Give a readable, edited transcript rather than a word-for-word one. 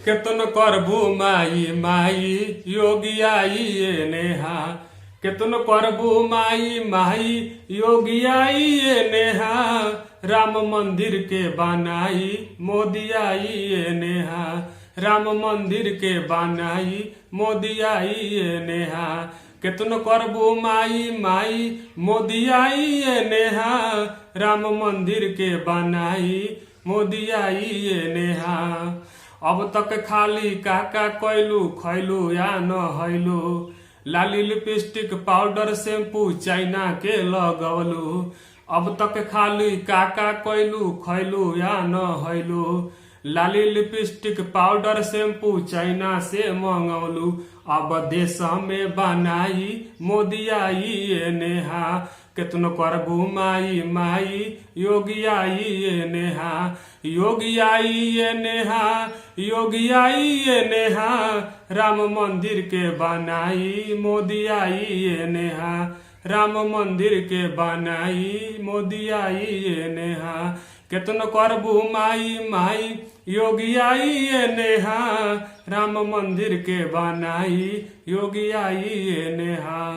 केतन करबू माई माई योगी आई ये नेहा। केतन करबू माई माई योगी आई ये नेहा। राम मंदिर के बनाई मोदी आई ये नेहा। राम मंदिर के बनाई मोदी आई ये नेहा। केतन करबू माई माई मोदी आई ये नेहा। राम मंदिर के बनाई मोदी आई ये नेहा। अब तक खाली काका कैलू खैलू या न हैलू। लाली लिपस्टिक पाउडर शैम्पू चाइना के लगवलू। अब तक खाली काका कैलू खैलू या न हैलू। लाली लिपस्टिक पाउडर शैम्पू चाइना से मंगवलू। अब देश में बनाई मोदी आई ये नेहा। केतन करबू माई माई योगी आई ये नेहा। योगी आई ये नेहा। योगी आई ये नेहा। राम मंदिर के बनाई मोदी आई ये नेहा। राम मंदिर के बनाई मोदी आई ये नेहा। केतन करबू माई माई योगी आई ये नेहा। राम मंदिर के बनाई योगी आई ये नेहा।